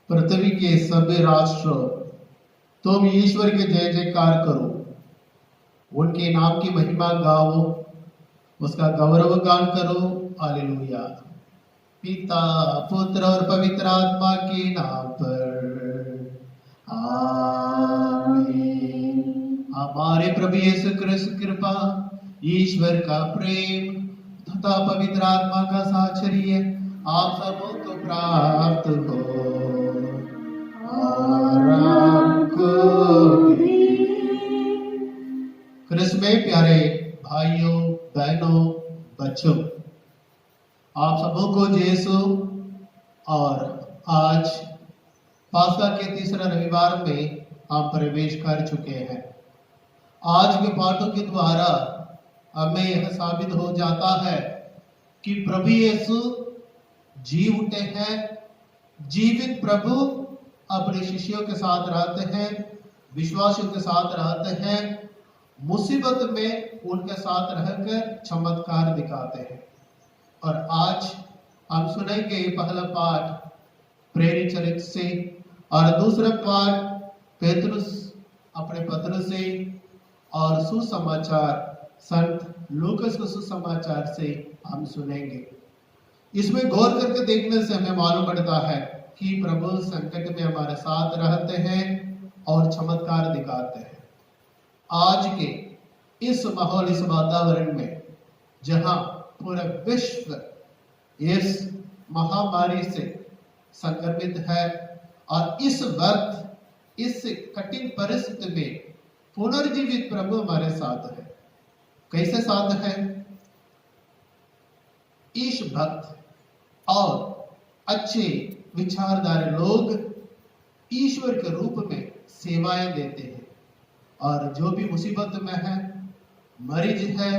पृथ्वी के सभी राष्ट्र तुम ईश्वर के जय जयकार करो, उनके नाम की महिमा गाओ, उसका गौरव गान करो। हालेलुया। पिता पुत्र और पवित्र आत्मा के नाम पर आमीन। हमारे प्रभु यीशु क्रिस्त कृपा, ईश्वर का प्रेम तथा पवित्र आत्मा का साहचर्य आप सबों को प्राप्त हो और आपको भी। क्रिस्त में प्यारे भाइयों बहनों बच्चों, आप सबों को यीशु और आज पास्का के तीसरा रविवार में हम प्रवेश कर चुके हैं। आज के पाठों के द्वारा हमें यह साबित हो जाता है कि प्रभु यीशु जी उठे हैं। जीवित प्रभु अपने शिष्यों के साथ रहते हैं, विश्वासियों के साथ रहते हैं, मुसीबत में उनके साथ रहकर चमत्कार दिखाते हैं। और आज हम सुनेंगे पहला पाठ प्रेरित चरित्र से और दूसरा पाठ पेतरुस अपने पत्र से और सुसमाचार संत लूकास के सुसमाचार से हम सुनेंगे। इसमें गौर करके देखने से हमें मालूम पड़ता है कि प्रभु संकट में हमारे साथ रहते हैं और चमत्कार दिखाते हैं। आज के इस माहौल, इस वातावरण में जहां पूरा विश्व इस महामारी से संक्रमित है और इस वक्त इस कठिन परिस्थिति में पुनर्जीवित प्रभु हमारे साथ है। कैसे साथ है? ईश भक्त और अच्छे विचारधारी लोग ईश्वर के रूप में सेवाएं देते हैं और जो भी मुसीबत में है, मरीज है,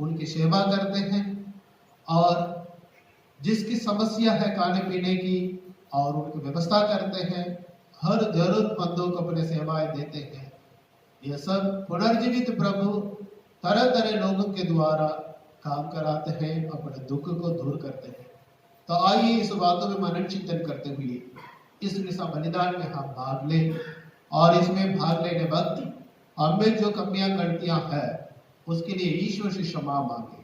उनकी सेवा करते हैं और जिसकी समस्या है खाने पीने की और उनकी व्यवस्था करते हैं, हर जरूरतमंदों को अपने सेवाएं देते हैं। यह सब पुनर्जीवित प्रभु तरह तरह लोगों के द्वारा काम कराते हैं, अपने दुख को दूर करते हैं। तो आइए इस बातों में मनन चिंतन करते हुए इस निशा बलिदान में हम भाग लें और इसमें भाग लेने वक्त हमें जो कमियां गलतियां हैं उसके लिए ईश्वर से क्षमा मांगे।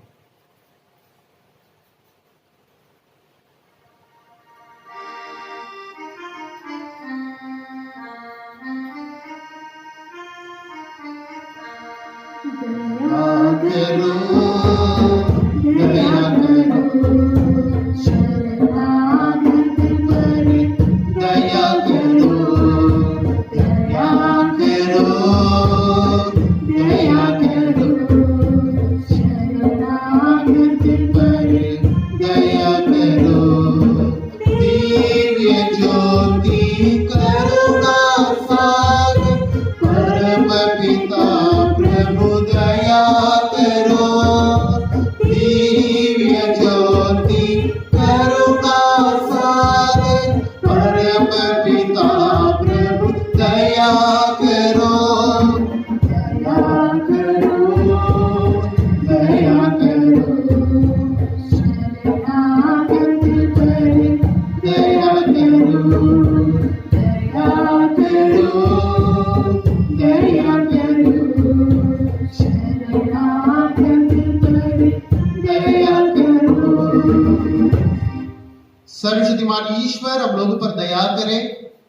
सर्वशक्तिमान ईश्वर हम लोगों पर दया करे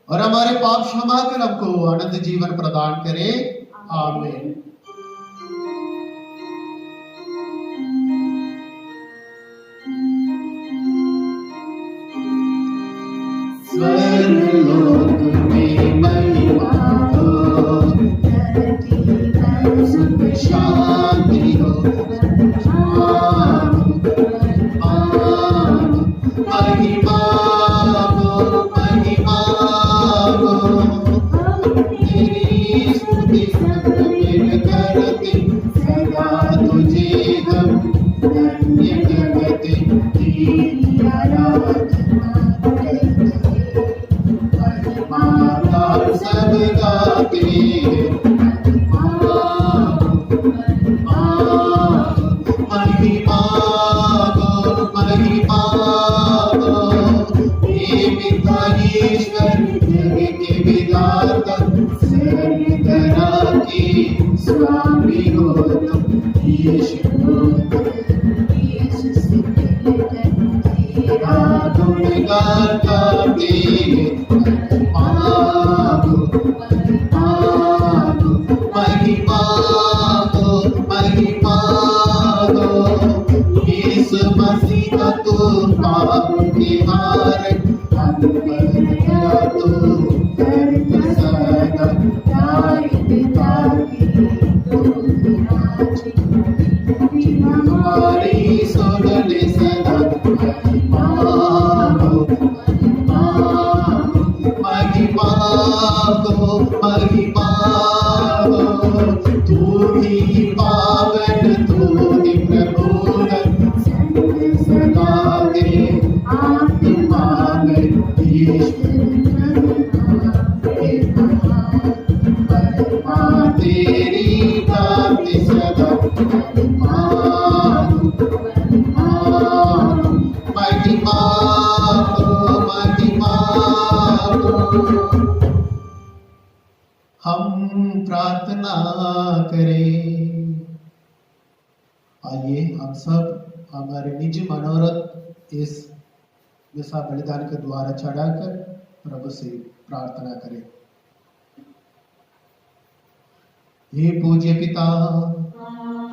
और हमारे पाप क्षमा कर हमको अनंत जीवन प्रदान करे। आमीन। स्वर्गलोक में महिमा हो, धरती पर सुख शांति हो। महिमा हो, महिमा हो, तेरी स्तुति सब गुणगान गाते महिमा दो यीशु मसीह का तू पाप निवार तू दर्द सदा पिता की हमारी सोने सदा महिमा दो तू ही पावन तू ही प्रभु सदा दे आत्मा में तेरी कांति सदा महिमा हम प्रार्थना करें। आइए हम सब हमारे निजी मनोरथ इस मिसा बलिदान के द्वारा चढ़ाकर प्रभु से प्रार्थना करें। हे पूज्य पिता,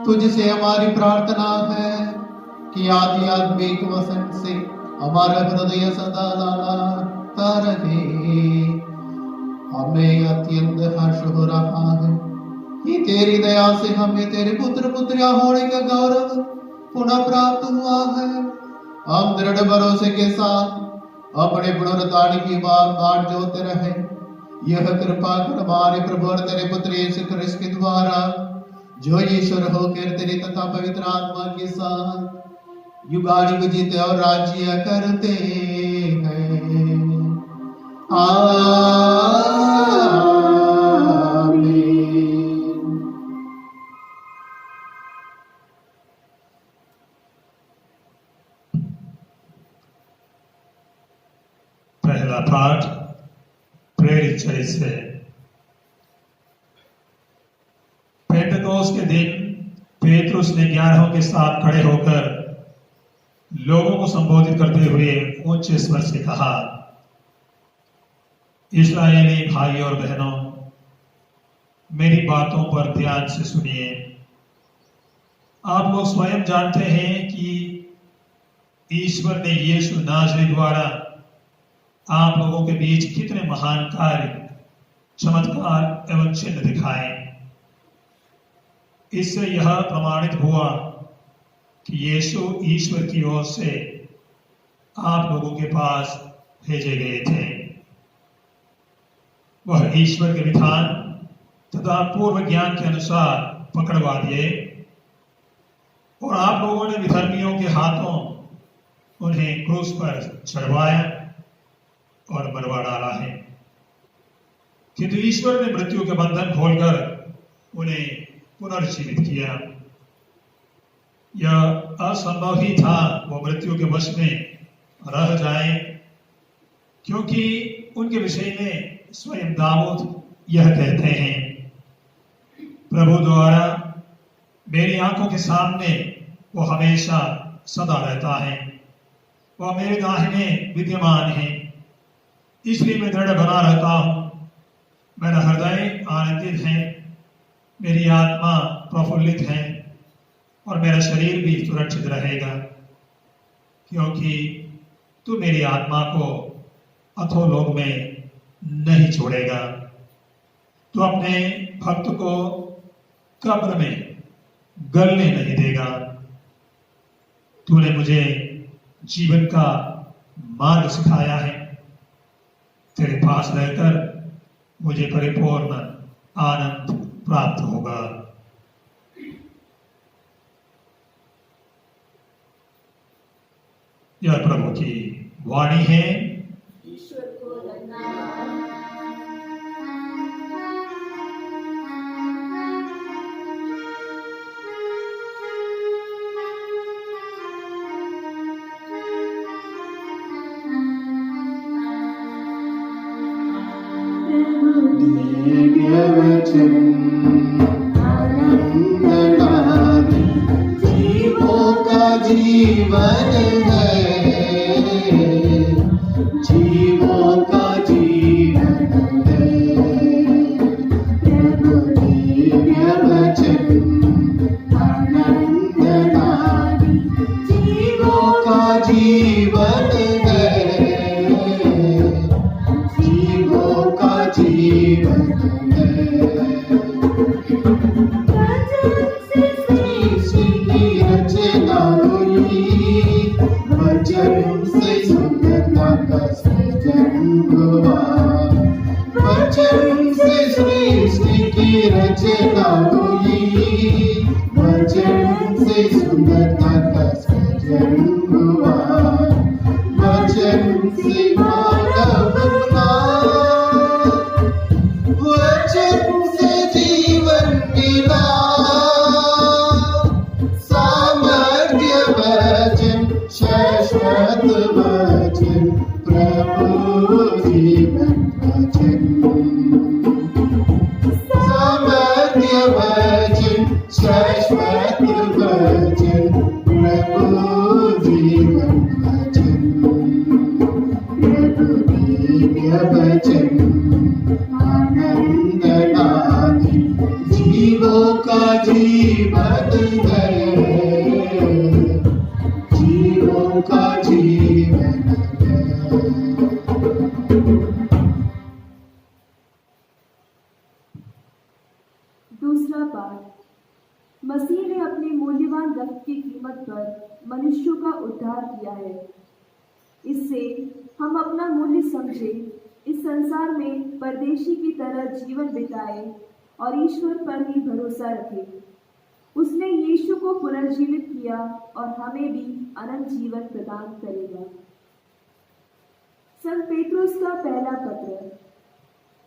तुझसे हमारी प्रार्थना है कि आध्यात्मिक वसन से हमारा हृदय सदा लालाता रहे। हमें अत्यंत हर्ष हो रहा है कि तेरी दया से हमें तेरे पुत्र पुत्रिया होने का गौरव पुनः प्राप्त हुआ है। हम दृढ़ भरोसे के साथ अपने पुनरुत्थान की बाट जोते रहे। यह कृपा कर हमारे प्रभु और तेरे पुत्र यीशु ख्रिस्त के द्वारा, जो ईश्वर होकर तेरे तथा पवित्र आत्मा के साथ युगानुयुग जीते और राज्य करते हैं। पहला पाठ प्रेरित चरित्र से। पेंटकोस्त के दिन पेतरुस ने 11 के साथ खड़े होकर लोगों को संबोधित करते हुए ऊंचे स्वर से कहा, इस्राएली भाई और बहनों, मेरी बातों पर ध्यान से सुनिए। आप लोग स्वयं जानते हैं कि ईश्वर ने यीशु नाज़री द्वारा आप लोगों के बीच कितने महान कार्य, चमत्कार एवं चिन्ह दिखाए। इससे यह प्रमाणित हुआ कि यीशु ईश्वर की ओर से आप लोगों के पास भेजे गए थे। वह ईश्वर के विधान तथा पूर्व ज्ञान के अनुसार पकड़वा दिए और आप लोगों ने विधर्मियों के हाथों उन्हें क्रूस पर चढ़वाया और मरवा डाला है। किंतु ईश्वर ने मृत्यु के बंधन खोलकर उन्हें पुनर्जीवित किया। यह असंभव ही था वो मृत्यु के वश में रह जाए, क्योंकि उनके विषय में स्वयं दाऊद यह कहते हैं, प्रभु द्वारा मेरी आंखों के सामने वो हमेशा सदा रहता है, वह मेरे दाहिने विद्यमान है, इसलिए मैं दृढ़ बना रहता हूं। मेरा हृदय आनंदित है, मेरी आत्मा प्रफुल्लित है और मेरा शरीर भी सुरक्षित रहेगा, क्योंकि तू मेरी आत्मा को अधोलोक में नहीं छोड़ेगा। तू अपने भक्त को कब्र में गलने नहीं देगा। तूने मुझे जीवन का मार्ग सिखाया है। तेरे पास रहकर मुझे परिपूर्ण आनंद प्राप्त होगा। यह प्रभु की वाणी है। ईश्वर को धन्यवाद। दिव्य वचन आनंददायी जीवों का जीवन है, जीवों का जीवन है। प्रभु दिव्य वचन आनंददायी, जीवों का जीवन है, जीवों का जीवन है। सृष्टि की रचना हुई, वचन से सुंदरता का सृजन हुआ। वचन से सृष्टि की रचना हुई, वचन से सुंदरता का सृजन हुआ। वचन से मानव बना, वचन से जीवन मिला। सामर्थ्य वचन, शाश्वत वचन, प्रभु जीवन वचन। सामर्थ्य वचन, शाश्वत वचन, प्रभु जीवन वचन। प्रभु दिव्य वचन आनंददायी, जीवों का जीवन है, जीवों का जीवन है। दूसरा पाठ। मसीह ने अपने मूल्यवान रक्त की कीमत पर मनुष्यों का उद्धार किया है। इससे हम अपना मूल्य समझे, इस संसार में परदेशी की तरह जीवन बिताए और ईश्वर पर ही भरोसा रखें। उसने यीशु को पुनर्जीवित किया और हमें भी अनंत जीवन प्रदान करेगा। संत पेट्रुस का पहला पत्र,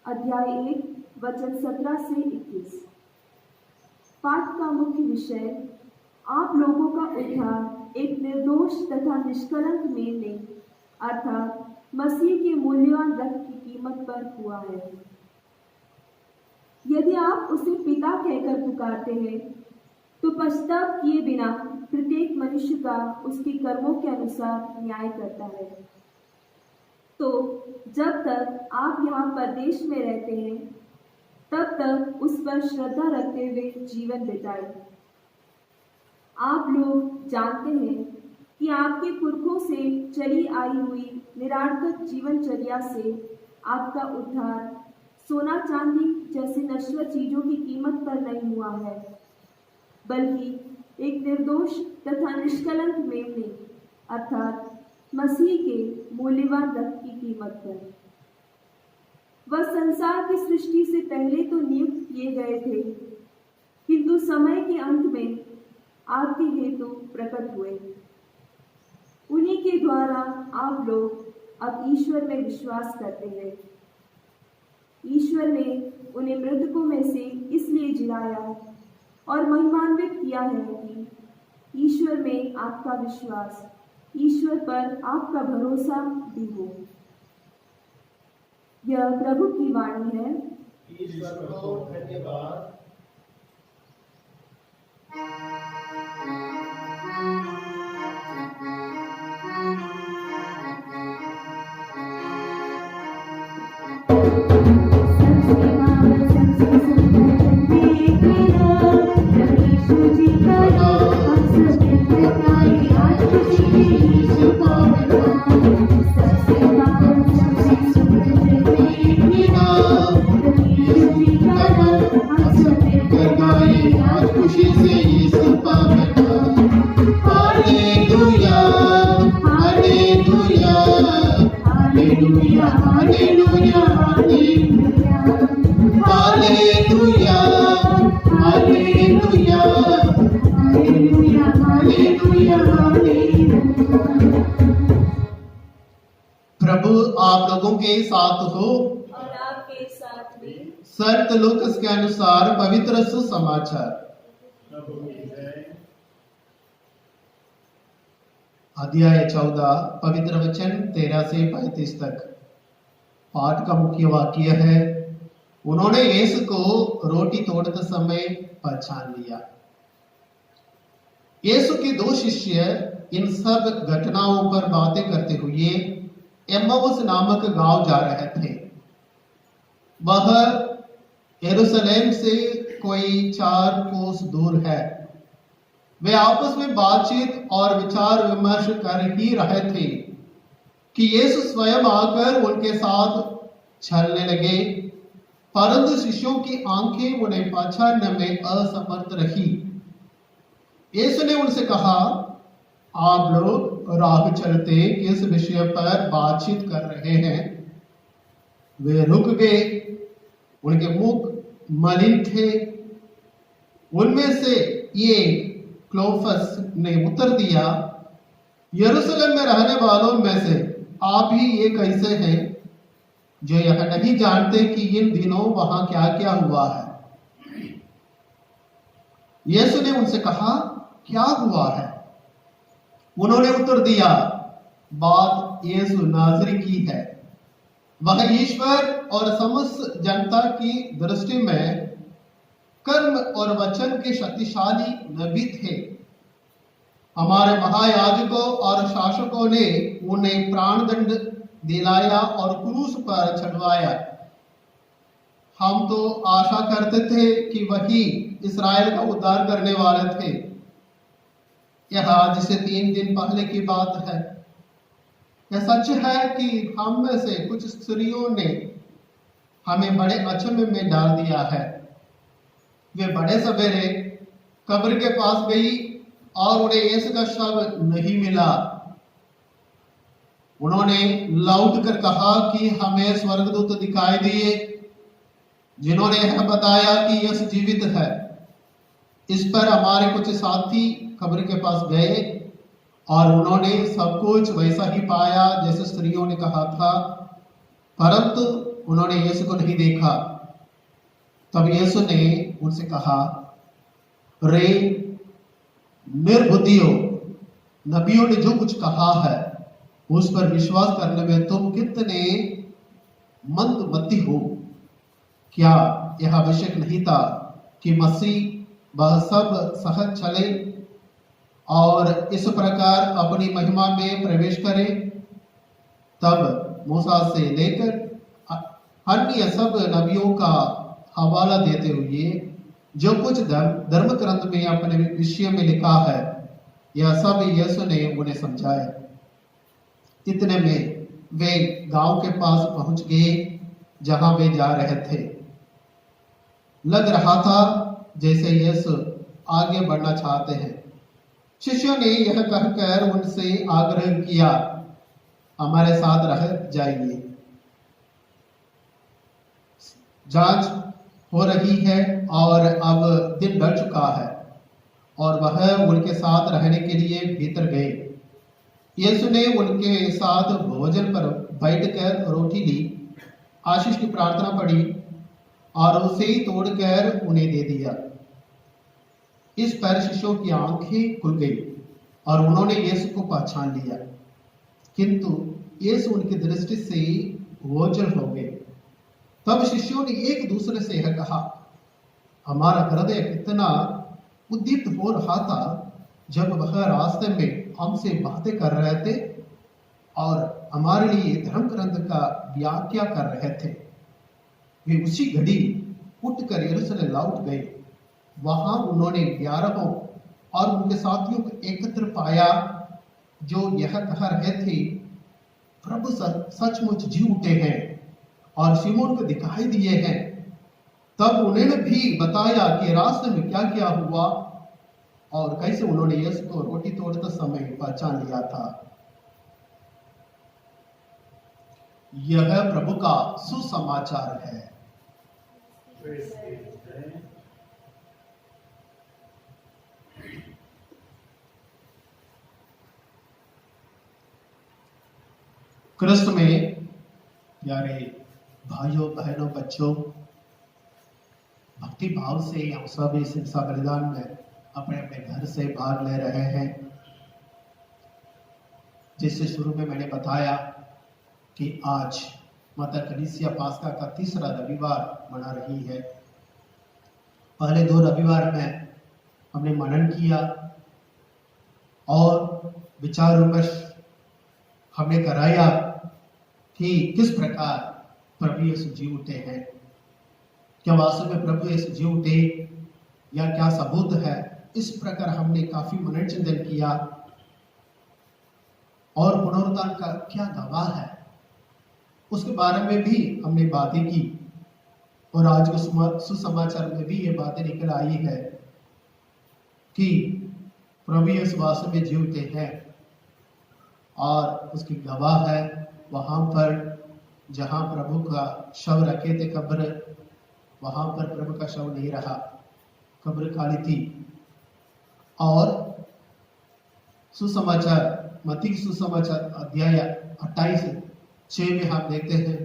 अध्याय 1, वचन 17 से 21। पाठ का मुख्य विषय आप लोगों का उद्धार एक निर्दोष तथा निष्कलंक मेमने अर्थात मसीह के मूल्यवान रक्त की कीमत पर हुआ है। यदि आप उसे पिता कहकर पुकारते हैं तो पश्चाताप किए बिना प्रत्येक मनुष्य का उसके कर्मों के अनुसार न्याय करता है। तो जब तक आप यहाँ परदेश में रहते हैं तब तक उस पर श्रद्धा रखते हुए जीवन बिताएं। आप लोग जानते हैं कि आपके पुरखों से चली आई हुई निरार्थक जीवनचर्या से आपका उद्धार सोना चांदी जैसी नश्वर चीजों की कीमत पर नहीं हुआ है, बल्कि एक निर्दोष तथा निष्कलंक मेमने अर्थात मसीह के मूल्यवान रक्त की कीमत पर। वह संसार की सृष्टि से पहले तो नियुक्त किए गए थे, किंतु समय के अंत में आपके हेतु प्रकट हुए। उन्हीं के द्वारा आप लोग अब ईश्वर में विश्वास करते हैं। ईश्वर ने उन्हें मृतकों में से इसलिए जिलाया और महिमान्वित किया है कि ईश्वर में आपका विश्वास, ईश्वर पर आपका भरोसा भी हो। यह प्रभु की वाणी है। ईश्वर को धन्यवाद। प्रभु आप लोगों के साथ हो और आपके साथ भी। संत लूकास के अनुसार पवित्र सुसमाचार। अध्याय 14 पवित्र वचन 13 से 35 तक। पाठ का मुख्य वाक्य है, उन्होंने यीशु को रोटी तोड़ते समय पहचान लिया। यीशु के दो शिष्य इन सब घटनाओं पर बातें करते हुए एम्माउस नामक गांव जा रहे थे। वह यरूशलेम से कोई 4 कोस दूर है। वे आपस में बातचीत और विचार विमर्श कर ही रहे थे कि यीशु स्वयं आकर उनके साथ चलने लगे, परंतु शिष्यों की आंखें उन्हें पहचानने में असमर्थ रही। यीशु ने उनसे कहा, आप लोग राह चलते किस विषय पर बातचीत कर रहे हैं? वे रुक गए। उनके मुख मलिन थे। उनमें से एक क्लोफस ने उत्तर दिया, यरूशलेम में रहने वालों में से आप ही ये कैसे हैं जो यह नहीं जानते कि इन दिनों वहां क्या क्या हुआ है? यीशु ने उनसे कहा, क्या हुआ है? उन्होंने उत्तर दिया, बात यीशु नाज़री की है। वह ईश्वर और समस्त जनता की दृष्टि में कर्म और वचन के शक्तिशाली नबी थे। हमारे महायाजकों और शासकों ने उन्हें प्राणदंड दिलाया और क्रूस पर चढ़वाया। हम तो आशा करते थे कि वही इस्राएल का उद्धार करने वाले थे। यह आज से 3 दिन पहले की बात है। यह सच है कि हम में से कुछ स्त्रियों ने हमें बड़े अचंभे में डाल दिया है। वे बड़े सवेरे कब्र के पास गई और उन्हें यीशु का शव नहीं मिला। उन्होंने लौट कर कहा कि हमें स्वर्गदूत दिखाई दिए जिन्होंने यह बताया कि यीशु जीवित है। इस पर हमारे कुछ साथी कब्र के पास गए और उन्होंने सब कुछ वैसा ही पाया जैसे स्त्रियों ने कहा था, परंतु उन्होंने यीशु को नहीं देखा। तब यीशु ने उनसे कहा, रे निर्बुद्धियों, नबियों ने जो कुछ कहा है उस पर विश्वास करने में तुम कितने मंदमती हो। क्या यह आवश्यक नहीं था कि मसीह वह सब सहज चले और इस प्रकार अपनी महिमा में प्रवेश करे? तब मूसा से लेकर अन्य सब नबियों का हवाला देते हुए जो कुछ धर्म ग्रंथ में अपने विषय में लिखा है, यह सब यीशु ने उन्हें समझाया। इतने में वे गांव के पास पहुंच गए जहां वे जा रहे थे। लग रहा था जैसे यीशु आगे बढ़ना चाहते हैं। शिष्यों ने यह कहकर उनसे आग्रह किया, हमारे साथ रह जाइए। जांच हो रही है और अब दिन ढल चुका है और वह उनके साथ रहने के लिए भीतर गए। यीशु ने उनके साथ भोजन पर बैठकर रोटी ली, आशीष की प्रार्थना पढ़ी और उसे ही तोड़कर उन्हें दे दिया। इस पर शिष्यों की आंखें खुल गई और उन्होंने यीशु को पहचान लिया, किंतु यीशु उनकी दृष्टि से ओझल हो गए। तब शिष्यों ने एक दूसरे से यह कहा, हमारा हृदय कितना उद्दीप्त हो रहा था जब वह रास्ते में हमसे बातें कर रहे थे और हमारे लिए धर्म ग्रंथ का व्याख्या कर रहे थे। वे उसी घड़ी उठकर यरूशलेम लौट गए। वहां उन्होंने 11 और उनके साथियों को एकत्र पाया जो यह कह रहे थे, प्रभु सचमुच जी उठे हैं और सिमोन को दिखाई दिए हैं। तब उन्होंने भी बताया कि रास्ते में क्या क्या हुआ और कैसे उन्होंने यीशु को रोटी तोड़ते समय पहचान लिया था। यह प्रभु का सुसमाचार है। क्रिस्त में प्यारे भाइयों बहनों बच्चों, भक्ति भाव से हम सब इस हिंसा बलिदान में अपने अपने घर से भाग ले रहे हैं। जिससे शुरू में मैंने बताया कि आज माता कलीसिया पास्का का 3रा रविवार मना रही है। पहले 2 रविवार में हमने मनन किया और विचार विमर्श हमने कराया कि किस प्रकार प्रभु यीशु जी उठे हैं। क्या वास्तव में प्रभु यीशु जी उठे या क्या सबूत है, इस प्रकार हमने काफी मनोरंजन किया। और पुनरुत्थान का क्या गवाह है उसके बारे में भी हमने बातें की, और आज के सुसमाचार में भी ये बातें निकल आई है कि प्रभु यीशु वास्तव में जी उठे हैं, और उसकी गवाह है वहां पर जहां प्रभु का शव रखे थे कब्र, वहां पर प्रभु का शव नहीं रहा, कब्र खाली थी। और सुसमाचार मत्ती की सुसमाचार अध्याय 28:6 में हम देखते हैं,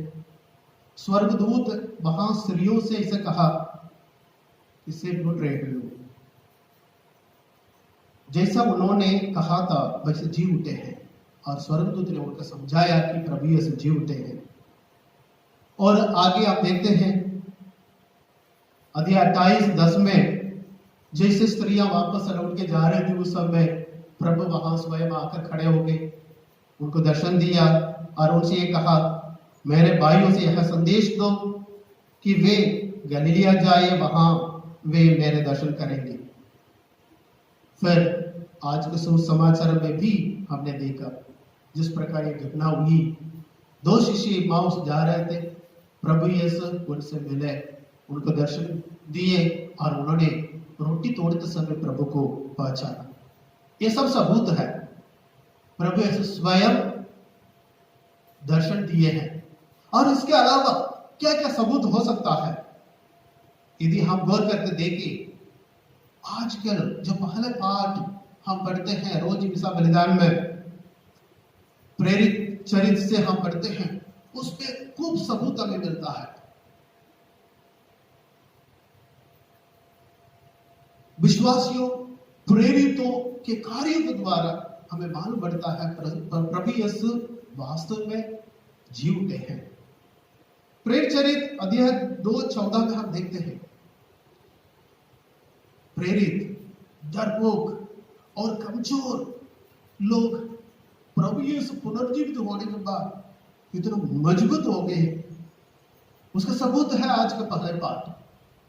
स्वर्गदूत वहां स्त्रियों से इसे कहा, इसे ढूंढ रहे हो, जैसा उन्होंने कहा था वैसे जी उठे हैं। और स्वर्गदूत ने उनको समझाया कि प्रभु यीशु जी उठे हैं। और आगे आप देखते हैं अध्याय 28:10 में, जैसे स्त्रियां वापस लौट के जा रही थी उस समय प्रभु वहां स्वयं आकर खड़े हो गए, उनको दर्शन दिया और उनसे ये कहा, मेरे भाइयों से यह संदेश दो कि वे गलीलिया जाए, वहां वे मेरे दर्शन करेंगे। फिर आज के सुसमाचार में भी हमने देखा जिस प्रकार ये घटना हुई, 2 शिष्य इम्माउस जा रहे थे, प्रभु यीशु उनसे मिले, उनको दर्शन दिए और उन्होंने रोटी तोड़ते समय प्रभु को पहचाना। ये सब सबूत है, प्रभु यीशु स्वयं दर्शन दिए हैं। और इसके अलावा क्या क्या सबूत हो सकता है यदि हम गौर करके देखें। आजकल जो पहले पाठ हम पढ़ते हैं रोज मिसा बलिदान में, प्रेरित चरित्र से हम पढ़ते हैं, उसमें खूब सबूत हमें मिलता है। विश्वासियों प्रेरितों के कार्यों के द्वारा हमें मालूम पड़ता है प्रभु यीशु वास्तव में जी उठे हैं। प्रेरित चरित्र अध्याय 2:14 में हम देखते हैं, प्रेरित, डरपोक और कमजोर लोग प्रभु यीशु पुनर्जीवित होने के बाद इतना मजबूत हो गए। उसका सबूत है आज का पहले पाठ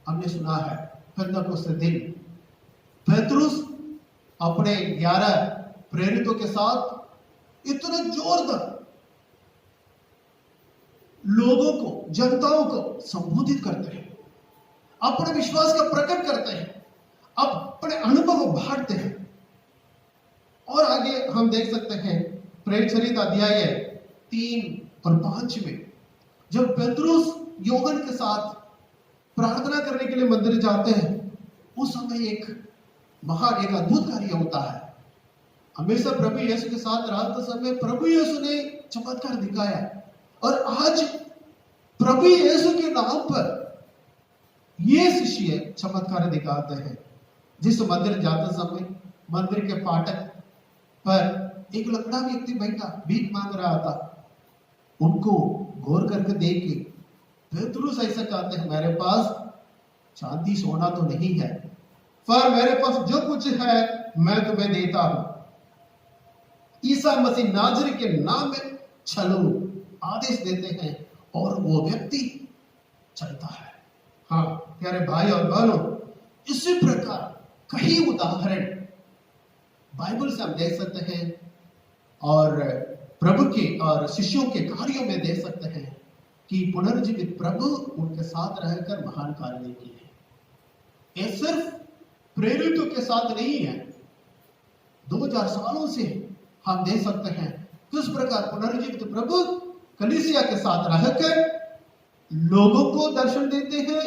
हमने सुना है, पेंतकोस्त दिन पेतरुस अपने 11 प्रेरितों के साथ इतने जोरदार लोगों को, जनताओं को संबोधित करते हैं, अपने विश्वास का प्रकट करते हैं, अपने अनुभव को बांटते हैं। और आगे हम देख सकते हैं प्रेरित चरित्र अध्याय 3 और 5 में, जब पेतरुस यूहन्ना के साथ प्रार्थना करने के लिए मंदिर जाते हैं, उस समय एक अद्भुत कार्य होता है। हमेशा प्रभु यीशु के साथ रहते समय प्रभु यीशु ने चमत्कार दिखाया, और आज प्रभु यीशु के नाम पर ये शिष्य चमत्कार दिखाते हैं। जिस मंदिर जाते समय मंदिर के फाटक पर एक लंगड़ा व्यक्ति बैठा भीख मांग रहा था, उनको गौर करके देख के पेतरुस ऐसा कहते हैं, मेरे पास चांदी सोना तो नहीं है, पर मेरे पास जो कुछ है मैं तुम्हें देता हूं। ईसा मसीह नाजरी के नाम में चलो आदेश देते हैं और वो व्यक्ति चलता है। हाँ प्यारे भाई और बहनों, इसी प्रकार कई उदाहरण बाइबल से हम देख सकते हैं और प्रभु के और शिष्यों के कार्यों में देख सकते हैं कि पुनर्जीवित प्रभु उनके साथ रहकर महान कार्य किए। ये सिर्फ प्रेरितों के साथ नहीं है, 2000 सालों से हम देख सकते हैं किस प्रकार पुनर्जीवित प्रभु कलीसिया के साथ रहकर लोगों को दर्शन देते हैं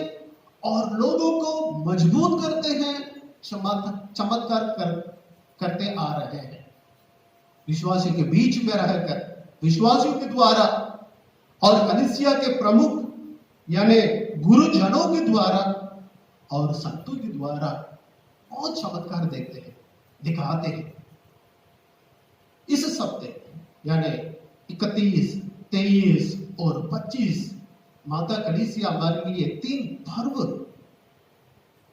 और लोगों को मजबूत करते हैं, चमत्कार करते आ रहे हैं। विश्वासियों के बीच में रहकर, विश्वासियों के द्वारा और कलीसिया के प्रमुख यानी गुरुजनों के द्वारा और संतों के द्वारा बहुत चमत्कार देखते हैं, दिखाते हैं। इस सप्ताह यानी 31, 23 और 25 माता कलीसिया हमारे लिए 3 पर्व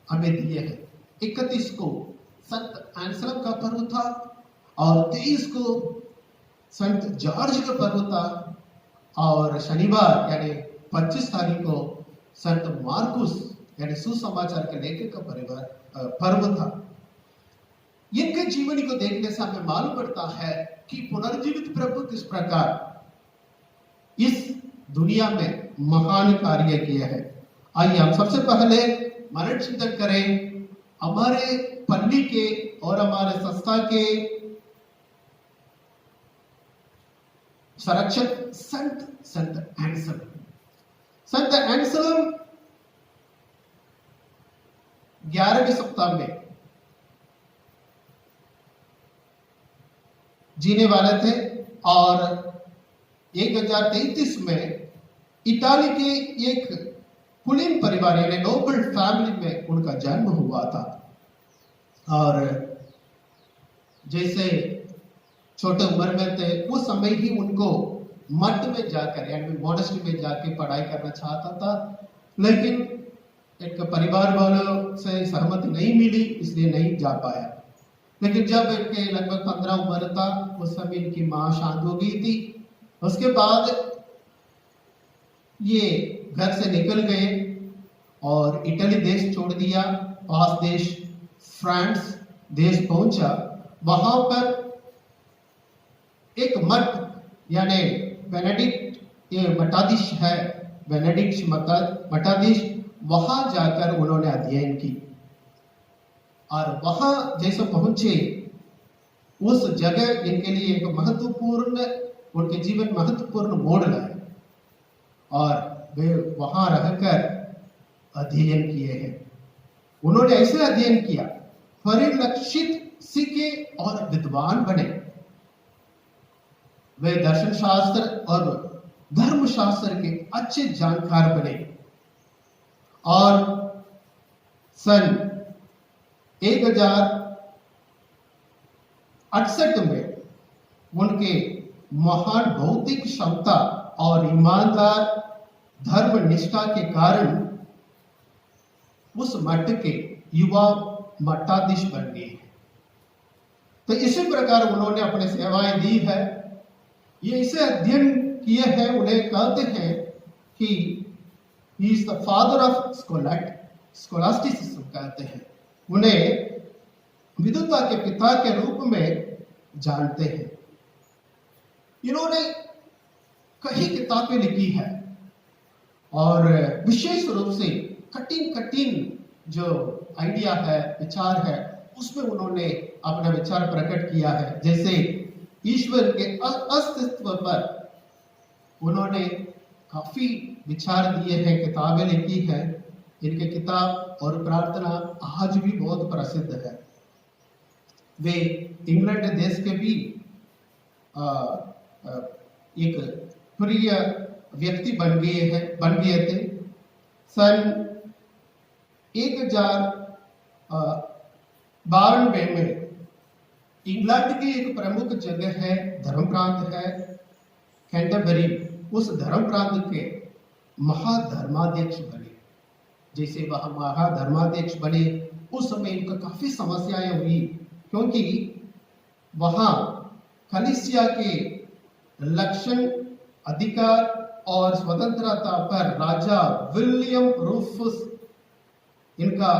हमें दिए हैं। 31 को संत एंसलम का पर्व था और 23 को संत जॉर्ज का पर्व था और शनिवार यानी 25 तारीख को संत मार्कुस यानी सुसमाचार के लेखक का पर्व था। इनके जीवनी को देखने से हमें मालूम पड़ता है कि पुनर्जीवित प्रभु किस प्रकार इस दुनिया में महान कार्य किया है। आइए हम सबसे पहले मनन चिंतन करें हमारे पल्ली के और हमारे संस्था के संरक्षक संत एंसलम। संत एंसलम 11वीं सप्ताह में जीने वाले थे और 1033 में इटाली के एक कुलीन परिवार यानी नोबल फैमिली में उनका जन्म हुआ था। और जैसे छोटे उम्र में थे उस समय ही उनको मठ में जाकर यानी मॉनेस्ट्री में जाके पढ़ाई करना चाहता था, लेकिन एक परिवार वालों से सहमति नहीं मिली इसलिए नहीं जा पाया। लेकिन जब इनके लगभग 15 उम्र था उस समय इनकी मां शांत हो गई थी। उसके बाद ये घर से निकल गए और इटली देश छोड़ दिया, पास देश फ्रांस देश पहुंचा। वहां पर एक मठ यानी बेनेडिक्ट ये मठाधीश है, बेनेडिक्ट मठाधीश, वहां जाकर उन्होंने अध्ययन की और वहां जैसे पहुंचे उस जगह इनके लिए एक महत्वपूर्ण उनके जीवन महत्वपूर्ण मोड़ लाए और वे वहां रहकर अध्ययन किए हैं। उन्होंने ऐसे अध्ययन किया परिलक्षित सीखे और विद्वान बने। वे दर्शन शास्त्र और धर्म शास्त्र के अच्छे जानकार बने और सन 1068 में उनके महान बौद्धिक क्षमता और ईमानदार धर्म निष्ठा के कारण उस मठ के युवा मठाधीश बन गए। तो इसी प्रकार उन्होंने अपने सेवाएं दी है। ये इसे अध्ययन किए हैं, उन्हें कहते हैं कि he is the father of scholasticism कहते हैं। उन्हें विद्वता के पिता के रूप में जानते हैं। इन्होंने कई किताबें लिखी है और विशेष रूप से कठिन जो आइडिया है, विचार है, उसमें उन्होंने अपना विचार प्रकट किया है। जैसे ईश्वर के अस्तित्व पर उन्होंने काफी विचार दिए हैं, किताबें लिखी है। इनके किताब और प्रार्थना आज भी बहुत प्रसिद्ध है। वे इंग्लैंड देश के भी एक प्रिय व्यक्ति बन गए थे। सन 1092 में इंग्लैंड की एक प्रमुख जगह है, धर्म प्रांत है कैंटरबरी। उस धर्म प्रांत के महाधर्माध्यक्ष बने। जैसे वह महाधर्माध्यक्ष बने उस समय इनको काफी समस्याएं हुई, क्योंकि वहां कलीसिया के लक्षण, अधिकार और स्वतंत्रता पर राजा विलियम रूफस इनका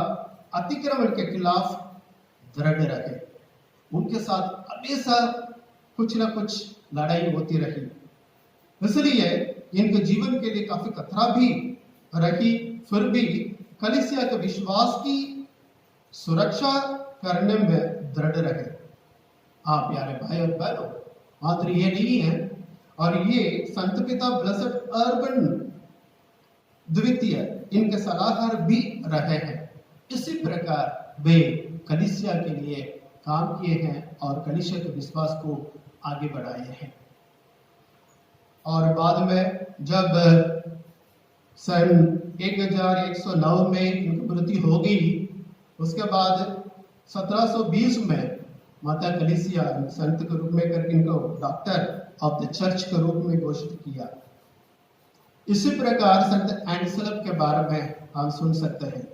अतिक्रमण के खिलाफ दृढ़ रहे। उनके साथ हमेशा कुछ न कुछ लड़ाई होती रही, इसलिए इनके जीवन के लिए काफी खतरा भी रही। फिर भी कलीसिया के विश्वास की सुरक्षा करने में दृढ़ रहे। आप प्यारे भाई और बहनों, मात्र ये नहीं है, और ये संत पिता ब्लेसेड अर्बन द्वितीय इनके सलाहकार भी रहे हैं। इसी प्रकार वे कलीसिया के लिए काम किए हैं और कलीसिया के विश्वास को आगे बढ़ाए हैं। और बाद में जब सन 1109 में इनकी मृत्यु हो गई, उसके बाद 1720 में माता कलीसिया संत के रूप में करके इनको डॉक्टर ऑफ द चर्च के रूप में घोषित किया। इसी प्रकार संत एंसलम के बारे में हम सुन सकते हैं।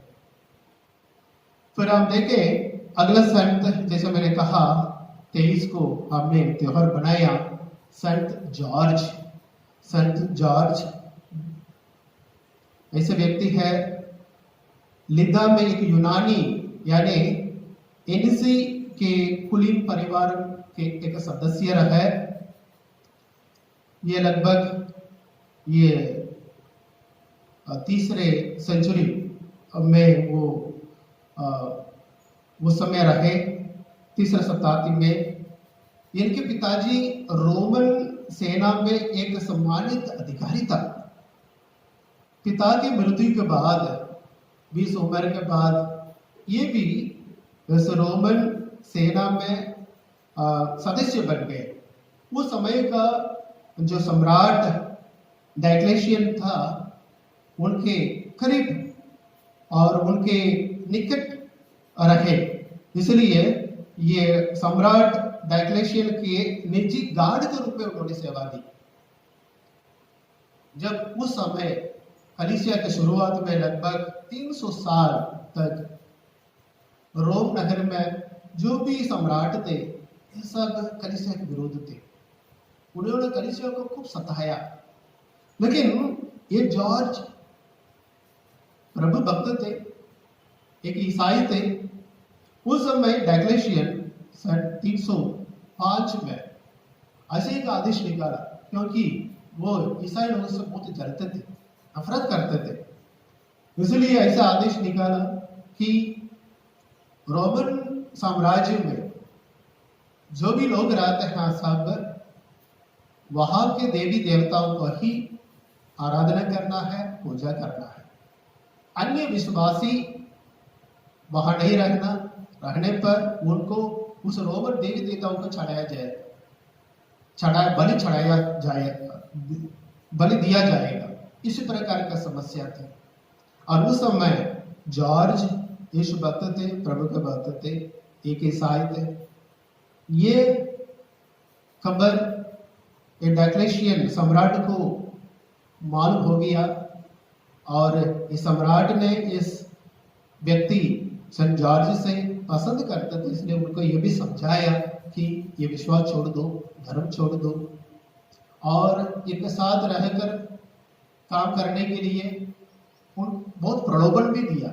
फिर हम देखें अगला संत, जैसे मैंने कहा 23 को हमने त्योहार बनाया संत जॉर्ज ऐसे व्यक्ति है। लिदा में एक यूनानी यानी एनिसी के कुलीन परिवार के एक सदस्य है। ये लगभग ये तीसरे सेंचुरी में वो उस समय रहे, तीसरे शताब्दी में। इनके पिताजी रोमन सेना में एक सम्मानित अधिकारी था। पिता की मृत्यु के बाद 20 उम्र के बाद ये भी इस रोमन सेना में सदस्य बन गए। उस समय का जो सम्राट डायक्लेशियन था उनके करीब और उनके निकट रहे, इसलिए ये सम्राट डायक्लेशियन के निजी गार्ड के रूप में उन्होंने सेवा दी। जब उस समय कलीसिया के शुरुआत में लगभग 300 साल तक रोम नगर में जो भी सम्राट थे ये सब कलीसिया के विरोध थे। उन्होंने कलीसिया को खूब सताया, लेकिन ये जॉर्ज प्रभु भक्त थे, एक ईसाई थे। उस समय डायक्लेशियन सन 305 में ऐसे एक आदेश निकाला, क्योंकि वो ईसाई लोगों से बहुत जलते थे, नफरत करते थे। इसलिए ऐसा आदेश निकाला कि रोमन साम्राज्य में जो भी लोग रहते हैं सब वहां के देवी देवताओं को ही आराधना करना है, पूजा करना है। अन्य विश्वासी वहां नहीं रहने पर उनको उस रोमन देवी देवताओं को बलि दिया जाएगा। इस प्रकार का समस्या थी। और उस समय जॉर्ज यीशु भक्त थे, प्रभु के भक्त थे, एक ईसाई थे। ये खबर डायक्लेशियन सम्राट को मालूम हो गया और इस सम्राट ने इस व्यक्ति सेंट जॉर्ज से पसंद करते थे, इसलिए उनको ये भी समझाया कि ये विश्वास छोड़ दो, धर्म छोड़ दो, और इनके साथ रहकर काम करने के लिए उन बहुत प्रलोभन भी दिया।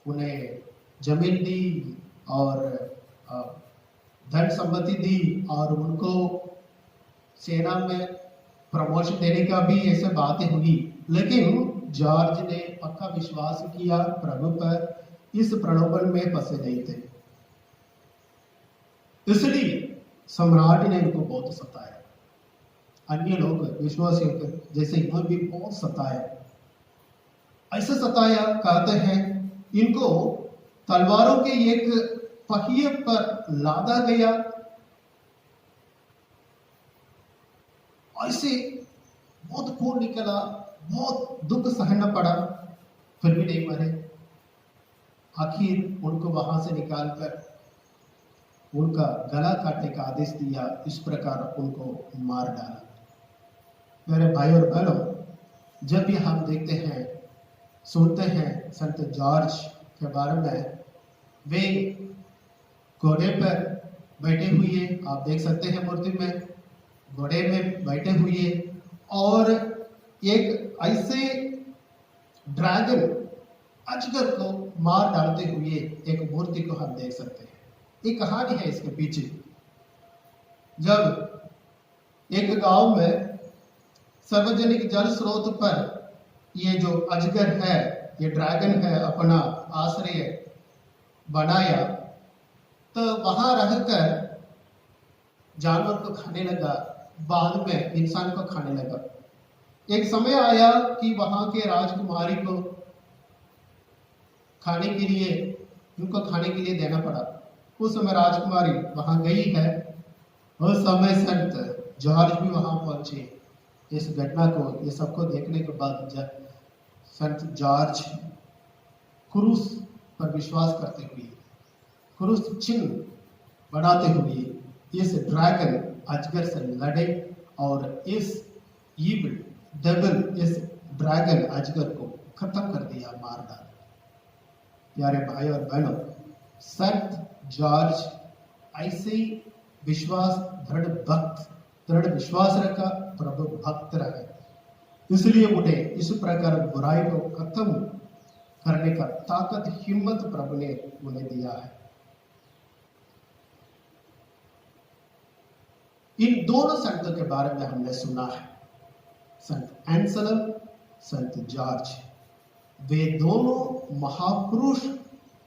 उन्हें जमीन दी और धन संपत्ति दी और उनको सेना में प्रमोशन देने का भी ऐसे बातें हुई। लेकिन जॉर्ज ने पक्का विश्वास किया प्रभु पर, इस प्रलोभन में फंसे नहीं थे। इसलिए सम्राट ने इनको बहुत सताया। अन्य लोग विश्वासियों को जैसे इन्होंने भी बहुत सताया। ऐसे सताया, कहते हैं इनको तलवारों के एक पहिए पर लादा गया। ऐसे बहुत खून निकला, बहुत दुख सहना पड़ा, फिर भी नहीं मरे। आखिर उनको वहां से निकालकर उनका गला काटने का आदेश दिया। इस प्रकार उनको मार डाला। मेरे भाई और बहनों, जब भी हम देखते हैं, सुनते हैं संत जॉर्ज के बारे में, वे घोड़े पर बैठे हुए, आप देख सकते हैं मूर्ति में, घोड़े में बैठे हुए और एक ऐसे ड्रैगन अजगर को मार डालते हुए एक मूर्ति को हम देख सकते हैं। एक कहानी है इसके पीछे। जब एक गांव में सार्वजनिक जल स्रोत पर ये जो अजगर है, ये ड्रैगन है, अपना आश्रय बनाया, तो वहां रहकर जानवर को खाने लगा, बाद में इंसान को खाने लगा। एक समय आया कि वहां के राजकुमारी को खाने के लिए, उनको खाने के लिए देना पड़ा। उस समय राजकुमारी वहां गई है। उस समय संत जॉर्ज भी वहां पहुंचे। इस घटना को, ये सबको देखने के बाद संत जॉर्ज क्रूस पर विश्वास करते हुए, क्रूस चिन्ह बनाते हुए इस ड्रैगन अजगर से लड़े और इस ईविल डेविल, इस ड्रैगन अजगर को खत्म कर दिया, मार डाला। प्यारे भाई और बहनों, संत जॉर्ज ऐसे विश्वास दृढ़ विश्वास रखा, प्रभु भक्त रहे, इसलिए उन्हें इस प्रकार बुराई को खत्म करने का ताकत हिम्मत प्रभु ने उन्हें दिया है। इन दोनों संतों के बारे में हमने सुना है, संत एंसलम, संत जॉर्ज। वे दोनों महापुरुष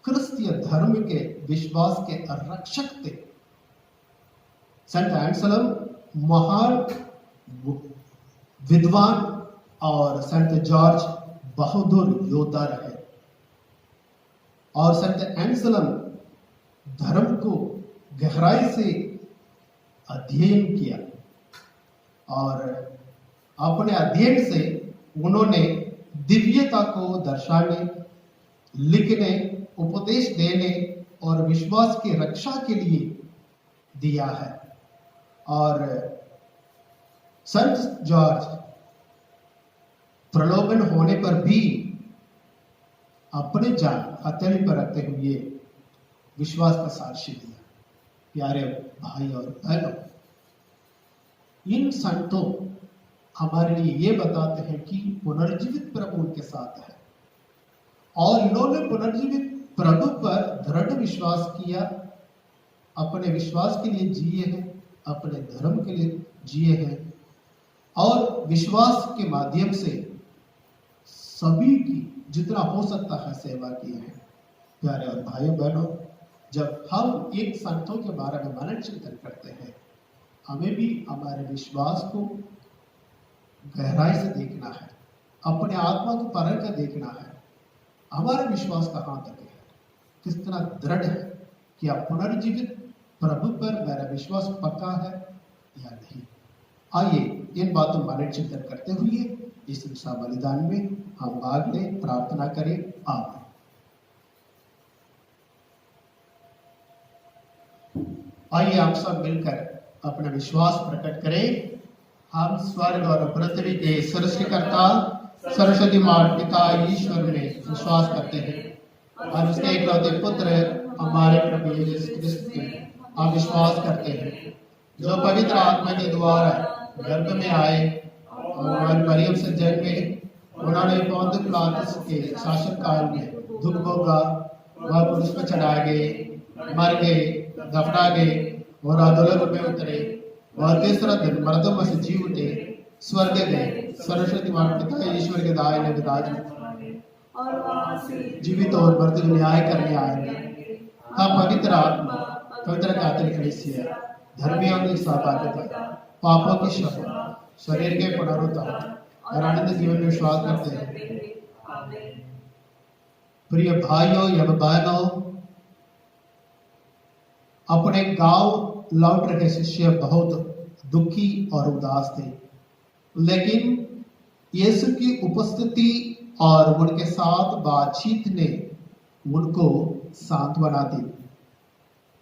क्रिस्तीय धर्म के विश्वास के रक्षक थे। संत एंसलम महान विद्वान और संत जॉर्ज बहादुर योद्धा रहे। और संत एंसलम धर्म को गहराई से अध्ययन किया और अपने अध्ययन से उन्होंने दिव्यता को दर्शाने, लिखने, उपदेश देने और विश्वास की रक्षा के लिए दिया है। और संत जॉर्ज प्रलोभन होने पर भी अपने जान हथेली पर रखते हुए विश्वास का साक्ष्य दिया। प्यारे भाई और बहनों, इन संतों हमारे लिए ये बताते हैं कि पुनर्जीवित प्रभु उनके साथ है और इन्होंने पुनर्जीवित प्रभु पर दृढ़ विश्वास किया, अपने विश्वास के लिए जिए हैं, अपने धर्म के लिए जिए हैं और विश्वास के माध्यम से सभी की जितना हो सकता है सेवा की है। प्यारे और भाइयों बहनों, जब हम इन संतों के बारे में मनन चिंतन करते हैं, हमें भी हमारे विश्वास को गहराई से देखना है, अपने आत्मा को परख कर देखना है। हमारा विश्वास कहाँ तक है, कितना दृढ़ है, क्या पुनर्जीवित प्रभु पर मेरा विश्वास पक्का है या नहीं। आइए इन बातों मनन चिंतन करते हुए इस मिशा बलिदान में हम भाग लें, प्रार्थना करें। आमीन। आइए आप सब मिलकर अपना विश्वास प्रकट करें। हम स्वर्ग और पृथ्वी के सृष्टिकर्ता सरस्वती माँ पिता ईश्वर में विश्वास करते हैं और उसके इकलौते पुत्र हमारे प्रभु यीशु क्रिस्त में हम विश्वास करते हैं, जो पवित्र आत्मा के द्वारा गर्भ में आए और मरियम से जन्मे। उन्होंने पौंतुस पिलातुस के शासन काल में दुख भोगा, वह क्रूस पर चढ़ाए गए, मर गए, दफना गए और अधोलोक में उतरे। वह तीसरा दिन मर्दों में से जी उठे, स्वर्ग गए, सरस्वती माँ पिता ईश्वर के दाहिने विराजमान और वहाँ से जीवित और मृत को न्याय करने आएंगे। तब पवित्र आत्मा, पवित्र कैथोलिक कलीसिया, धर्मियों की सहभागिता, पापों की क्षमा, शरीर के पुनरुत्थान और आनंद जीवन में विश्वास करते हैं। प्रिय भाइयों एवं बहनों, अपने गांव लौट रहे शिष्य बहुत दुखी और उदास थे, लेकिन यीशु की उपस्थिति और उनके साथ बातचीत ने उनको सांत्वना दी।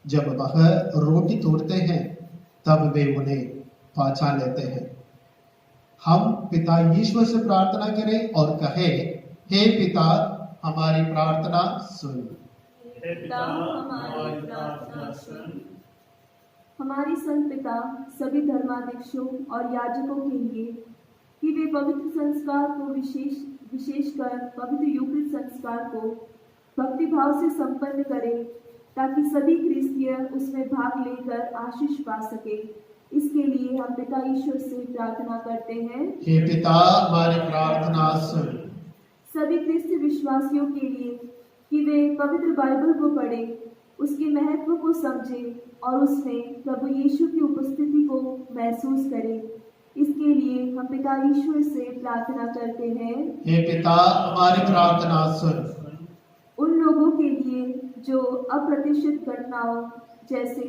जब वह रोटी तोड़ते हैं तब वे उन्हें पहचान लेते हैं। हम पिता ईश्वर से प्रार्थना करें और कहें, हे पिता, हमारी प्रार्थना सुन। पिता हमारी प्रार्थना सुन। हमारे संत पिता सभी धर्माध्यक्षों और याजकों के लिए कि वे पवित्र संस्कार को विशेषकर पवित्र यूक्रिस्ट संस्कार को भक्ति भाव से संपन्न करें, ताकि सभी क्रिस्तीय उसमें भाग लेकर आशीष पा सके। इसके लिए हम पिता ईश्वर से प्रार्थना करते हैं, हे पिता, हमारी प्रार्थना सुन। सभी क्रिस्तीय विश्वासियों के लिए कि वे पवित्र बाइबल को पढ़ें, उसके महत्व को समझें और उसमें प्रभु यीशु की उपस्थिति को महसूस करें। इसके लिए हम पिता ईश्वर से प्रार्थना करते हैं, हे पिता, हमारी प्रार्थना सुन। उन लोगों के लिए जो अप्रत्याशित घटनाओं जैसे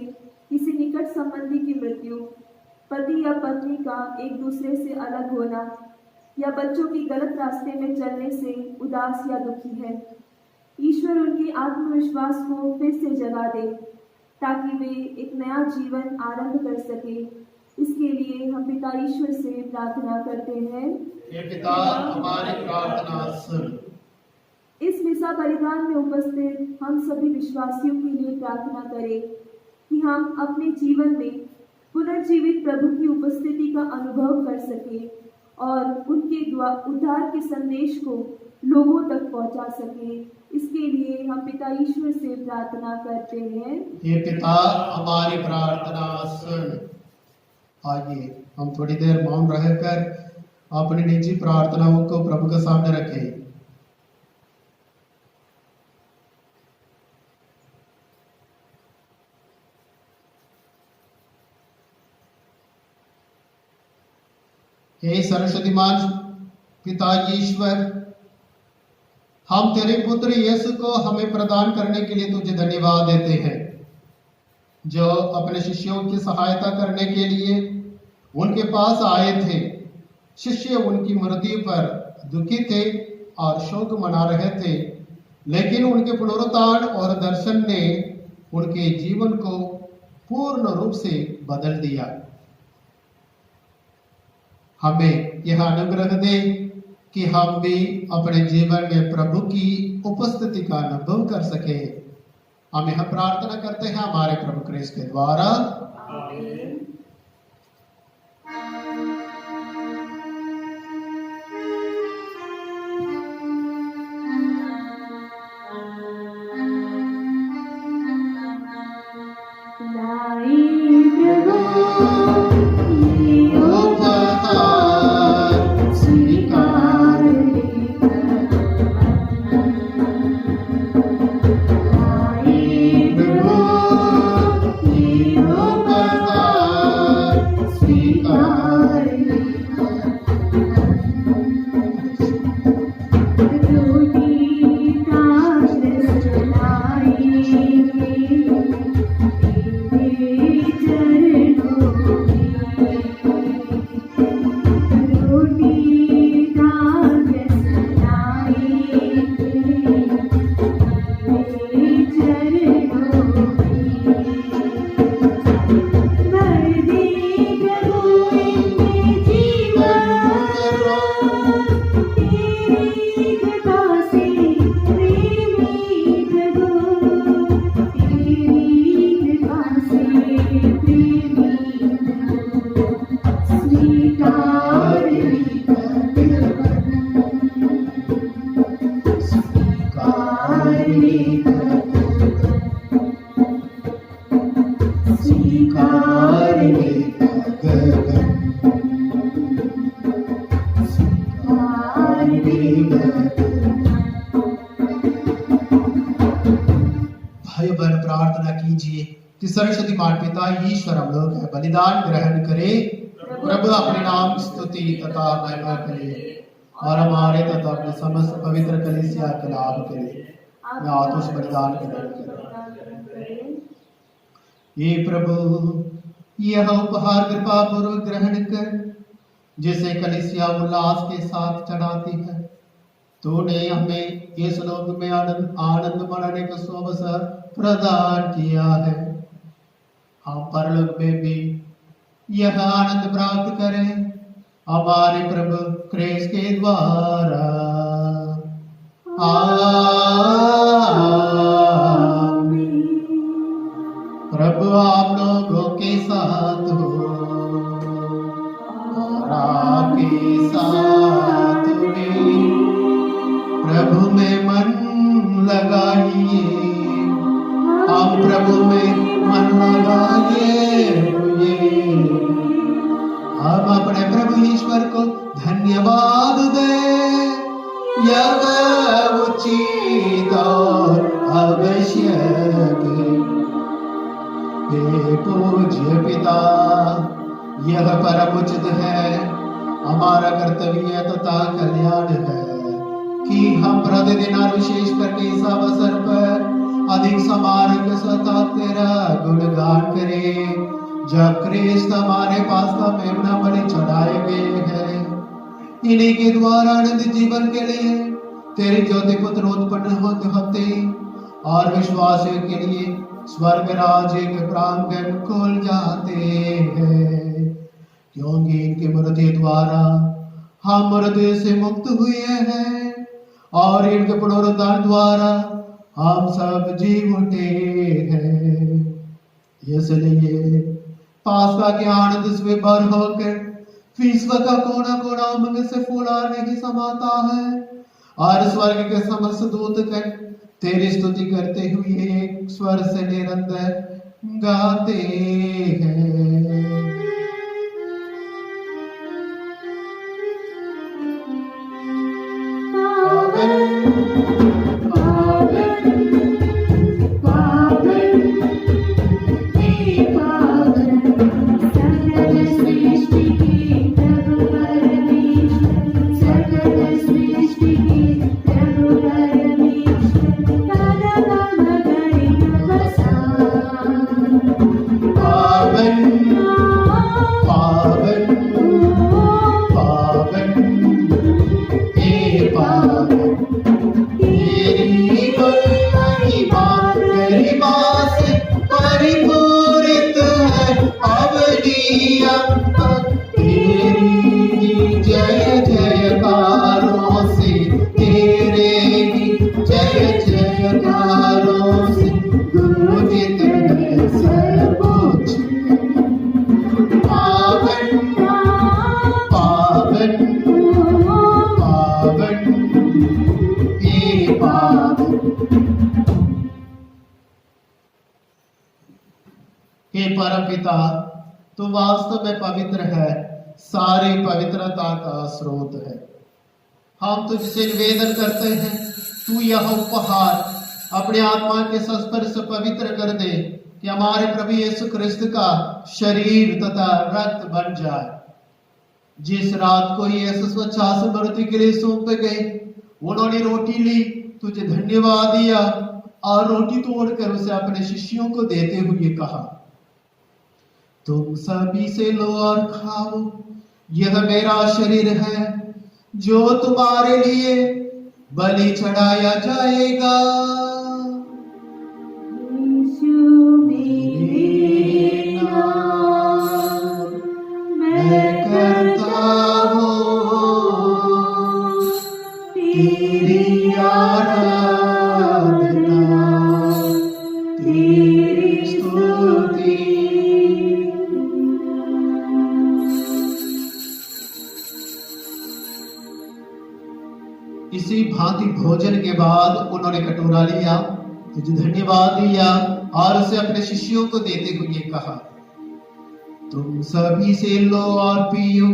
किसी निकट संबंधी की मृत्यु, पति या पत्नी का एक दूसरे से अलग होना या बच्चों की गलत रास्ते में चलने से उदास या दुखी है, ईश्वर उनके आत्मविश्वास को फिर से जगा दे ताकि वे एक नया जीवन आरंभ कर सके। इसके लिए हम पिता ईश्वर से प्रार्थना करते हैं, हे पिता, हमारी प्रार्थना सुन। इस मिसा बलिदान में उपस्थित हम सभी विश्वासियों के लिए प्रार्थना करें कि हम अपने जीवन में पुनर्जीवित प्रभु की उपस्थिति का अनुभव कर सके और उनके उद्धार के संदेश को लोगों तक पहुंचा सके। इसके लिए हम पिता ईश्वर से प्रार्थना करते हैं। हे पिता, हमारी प्रार्थना सुन। आइए हम थोड़ी देर मौन रहकर अपनी निजी प्रार्थनाओं को प्रभु के सामने रखें। हे सर्वशक्तिमान पिता ईश्वर, हम तेरे पुत्र यीशु को हमें प्रदान करने के लिए तुझे धन्यवाद देते हैं, जो अपने शिष्यों की सहायता करने के लिए उनके पास आए थे। शिष्य उनकी मृत्यु पर दुखी थे और शोक मना रहे थे, लेकिन उनके पुनरुत्थान और दर्शन ने उनके जीवन को पूर्ण रूप से बदल दिया। हमें यह अनुग्रह दे कि हम भी अपने जीवन में प्रभु की उपस्थिति का अनुभव कर सके। हम यह प्रार्थना करते हैं हमारे प्रभु क्रिस्त के द्वारा। आमीन। भाई बहन प्रार्थना कीजिए कि सर्वशक्तिमान पिता ईश्वर हम लोग का बलिदान ग्रहण करे। प्रभु अपने नाम स्तुति तथा महिमा करे और हमारे तथा अपने समस्त पवित्र कलीसिया के लाभ करे। मैं आतुष बलिदान ग्रहण करें। ये प्रभु, यह उपहार कृपा पूर्वक ग्रहण कर, जिसे कलीसिया उल्लास के साथ चढ़ाती है। तूने हमें इस लोक में आनंद मनाने का अवसर प्रदान किया है। हम परलोक में भी यह आनंद प्राप्त करें हमारे प्रभु क्रिस्त के द्वारा। आमीन। प्रभु आप लोगों के साथ हो और आपके साथ भी। प्रभु में मन लगाइए, हम प्रभु में मन लगाइए। हम अपने प्रभु ईश्वर को धन्यवाद दें, यह उचित और आवश्यक है। हे पूज्य पिता, यह परम उचित है, हमारा कर्तव्य तथा कल्याण है कि हम प्रतिदिन और विशेष करके इस अवसर पर अधिक समारोह के साथ तेरा गुणगान करें, जब क्रिस्त हमारे पास का मेमना बलि चढ़ाए गए हैं। इन्हीं के द्वारा आनंद जीवन के लिए तेरे ज्योति पुत्र उत्पन्न होते और विश्वासियों के लिए स्वर्ग राज्य के प्रांगण खुल जाते हैं, क्योंकि इनके मृत्यु द्वारा हम मृत्यु से मुक्त हुए हैं और इनके पुनरुत्थान द्वारा हम सब जी उठे हैं। इसलिए पास्का के आनंद से भर होकर विश्व का कोना कोना उमंग से फूला नहीं समाता है और स्वर्ग के समस्त दूत कर तेरी स्तुति करते हुए एक स्वर से निरंतर गाते हैं। हे परमपिता, तू वास्तव में पवित्र है, सारी पवित्रता का स्रोत है। हम तुझसे निवेदन करते हैं, तू यह उपहार अपने आत्मा के संस्पर्श से पवित्र कर दे कि हमारे प्रभु यीशु क्रिस्त का शरीर तथा रक्त बन जाए। जिस रात को यीशु स्वच्छास मृत्यु के लिए सौंपे गए, उन्होंने रोटी ली, तुझे धन्यवाद दिया और रोटी तोड़कर उसे अपने शिष्यों को देते हुए कहा, तुम सभी से लो और खाओ, यह मेरा शरीर है जो तुम्हारे लिए बलि चढ़ाया जाएगा। मैं करता हूँ तेरी आराधना, तेरी स्तुति। इसी भांति भोजन के बाद उन्होंने कटोरा लिया, तुझे धन्यवाद दिया और उसे अपने शिष्यों को देते हुए कहा, तुम सभी से लो और पियो,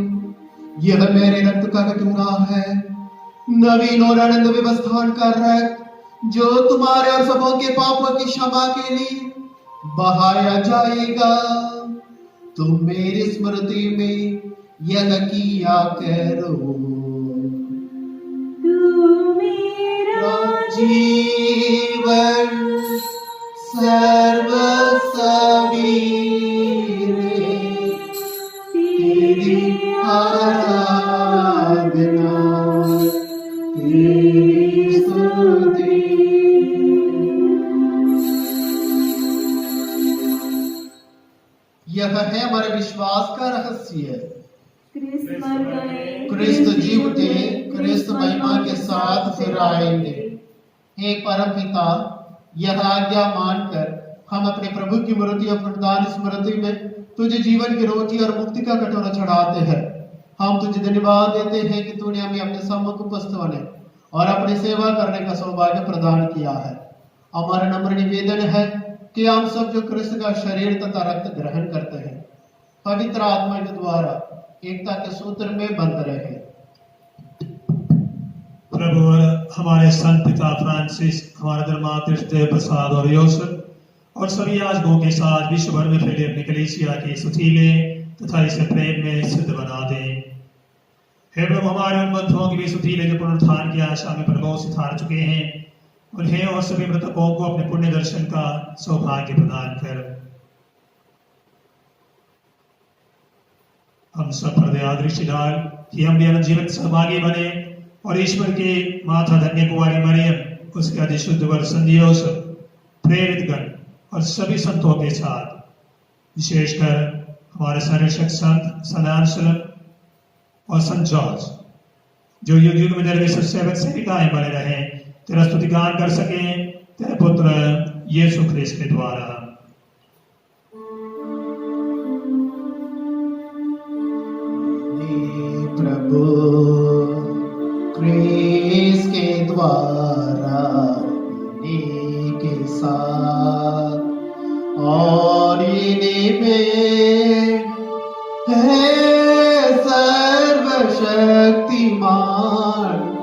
यह मेरे रक्त का कटोरा है, नवीन और आनंद व्यवस्थान का रक्त जो तुम्हारे और सबों के पापों की क्षमा के लिए बहाया जाएगा। तुम मेरी स्मृति में यह किया करो। जीवन सर्व सवीरे तेरी आराधना, तेरी स्तुति। यह है हमारे विश्वास का रहस्य। क्रिस्त जी उठे, क्रिस्त महिमा के साथ फिर आएंगे। हे परमपिता, यह आज्ञा मानकर हम अपने प्रभु की मूर्ति और पुनरुत्थान स्मृति में तुझे जीवन की रोटी और मुक्ति का कटोरा चढ़ाते हैं। हम तुझे धन्यवाद देते हैं कि तूने हमें अपने सम्मुख उपस्थित होने और अपनी सेवा करने का सौभाग्य प्रदान किया है। हमारा नम्र निवेदन है कि हम सब जो क्रिस्त का शरीर तथा रक्त ग्रहण करते हैं, पवित्र आत्मा के द्वारा एकता के सूत्र में बंध रहे। प्रभु हमारे संत पिता फ्रांसिस, हमारे धर्माध्यक्ष देव प्रसाद और योसेफ और सभी याजकों के साथ विश्व भर में फैले अपनी कलीसिया के सुथीले तथा इसे प्रेम में सिद्ध बना दें। हे प्रभु, हमारे उन बंधुओं के भी सुथीले जो पुनरुत्थान की आशा में प्रभु से हार चुके हैं, उन्हें और सभी मृतकों को अपने पुण्य दर्शन का सौभाग्य प्रदान कर। हम सब पर दया दृष्टि डाल कि हम भी अनंत जीवन सहभागी बने और ईश्वर के माता धन्य कुंवारी मरियम, उसके अधिशुद्ध वर संत योसेफ, प्रेरित गण और सभी संतों के साथ, विशेषकर हमारे संरक्षक संत सदानशलन और संत जॉर्ज, जो युग युग में निर्विशेष सेवक सेविकाएं बने रहे, तेरा स्तुतिगान कर सके तेरे पुत्र यीशु ख्रिस्त के द्वारा। प्रभु क्रिस के द्वारा इन्हीं के साथ और इन्हीं में है सर्वशक्तिमान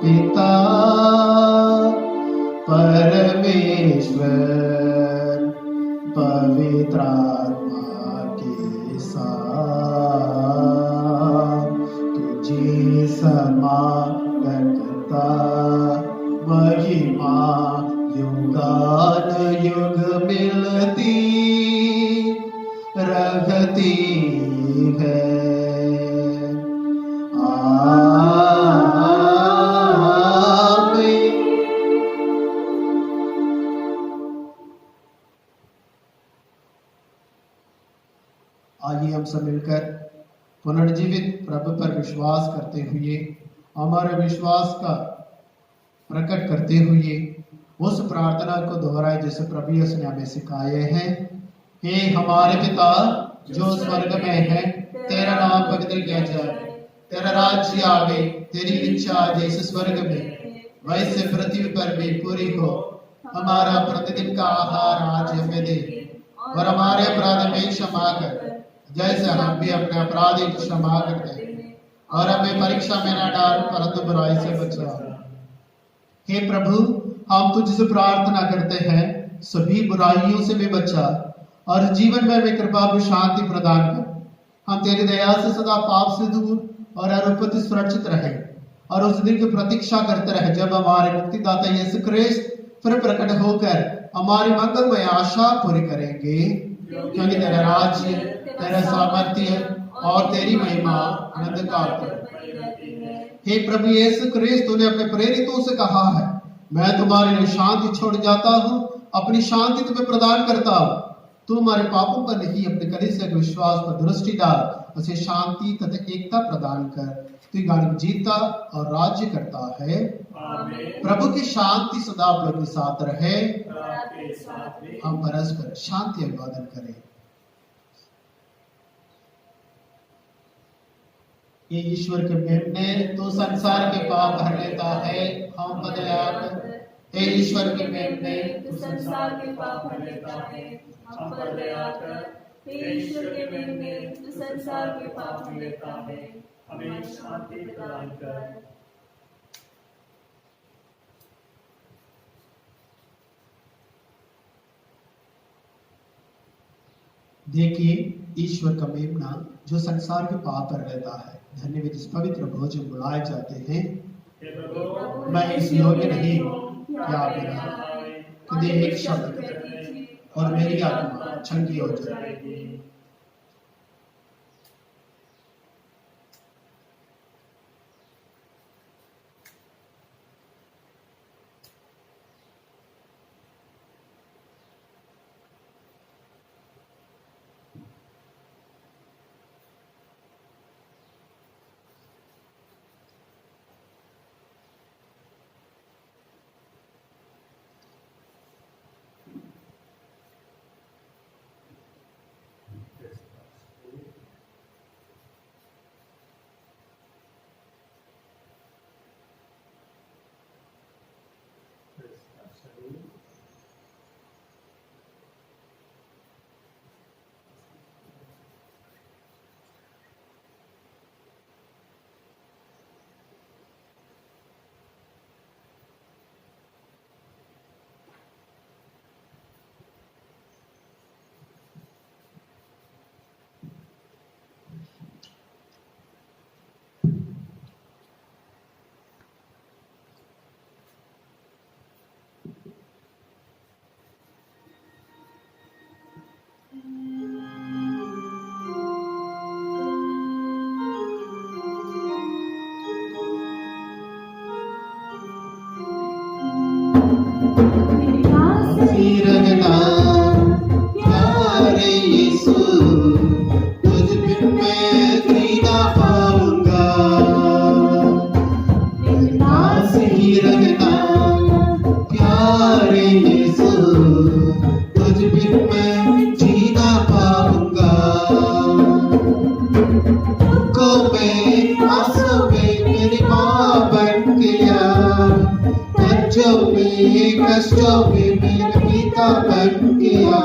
पिता परमेश्वर पवित्र आत्मा के साथ तुझे समागता महिमा युगानुयुग मिलती रहती है। आमीन। आइए हम सब मिलकर पुनर्जीवित प्रभु पर विश्वास करते हुए हमारे विश्वास का प्रकट करते हुए उस प्रार्थना को दोहराए जिसे प्रभु यीशु ने हमें सिखाए हैं। हे हमारे पिता जो स्वर्ग में है, तेरा नाम पवित्र किया जाए, तेरा राज्य आवे, तेरी इच्छा जैसे स्वर्ग में वैसे पृथ्वी पर भी पूरी हो। हमारा प्रतिदिन का आहार आज हमें दे और हमारे अपराध में क्षमा कर जैसे हम भी अपने अपराधी को क्षमा करते हैं, और हमें परीक्षा में न डाल परंतु बुराई से बचा। हे प्रभु हम तुझसे प्रार्थना करते हैं सभी बुराइयों से भी बचा और जीवन में हमें कृपा और शांति प्रदान कर। हम तेरी दया से सदा पाप से दूर और अरुपति सुरक्षित रहे और उस दिन की प्रतीक्षा करते रहे जब हमारे मुक्तिदाता यीशु ख्रिस्त फिर प्रकट होकर हमारी मंगलमय आशा पूरी करेंगे, क्योंकि तेरा राज्य, तेरा सामर्थ्य और तेरी महिमा अनंत काल तक। हे प्रभु यीशु ख्रिस्त, तूने अपने प्रेरितों से कहा है मैं तुम्हारे लिए शांति छोड़ जाता हूँ, अपनी शांति तुम्हें प्रदान करता हूँ। तू हमारे पापों पर नहीं अपने कलीसिया के विश्वास पर दृष्टि डाल, उसे शांति तथा एकता प्रदान कर। तू गाड़ी जीता और राज्य करता है। प्रभु की शांति सदा आप लोगों के साथ रहे। हम परस्पर शांति अभिवादन करें। ये ईश्वर के मेमने तो संसार के पाप भर लेता है, हम पर दया कर। हे ईश्वर के मेमने तो संसार के पाप भर लेता है, हम पर दया कर। हे ईश्वर के मेमने तो संसार के पाप भर लेता है, हमें शांति प्रदान कर। देखिए ईश्वर का मेमना जो संसार के पाप पर रहता है। धन्य इस पवित्र भोजन बुलाए जाते हैं। मैं इस योग्य नहीं हूँ कि आप खुद एक शब्द करें और मेरी आत्मा चंगी हो जाएगी। रंगना प्यारे यीशु, तुझ बिन मैं जीना पाऊंगा। ही रंगना प्यारे यीशु, तुझ बिन मैं जीना पाऊंगा। को मैं आंसू में कष्टों में मेरे पिता बन गया,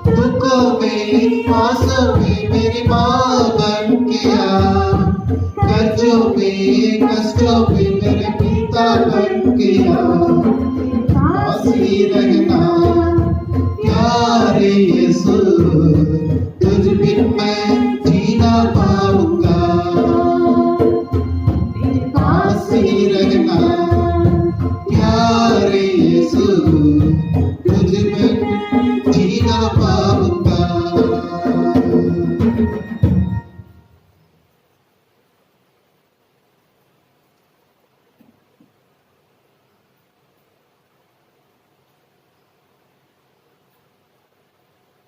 दुखों में आंसू में मेरी माँ बन गया, कर्जों में कष्टों में मेरे पिता बन गया। पास ही रहना प्यारे यीशु, तुझ बिन मैं जी ना पाऊंगा। पास ही रहना प्यारे यीशु, तुझ बिन जी ना पाऊंगा।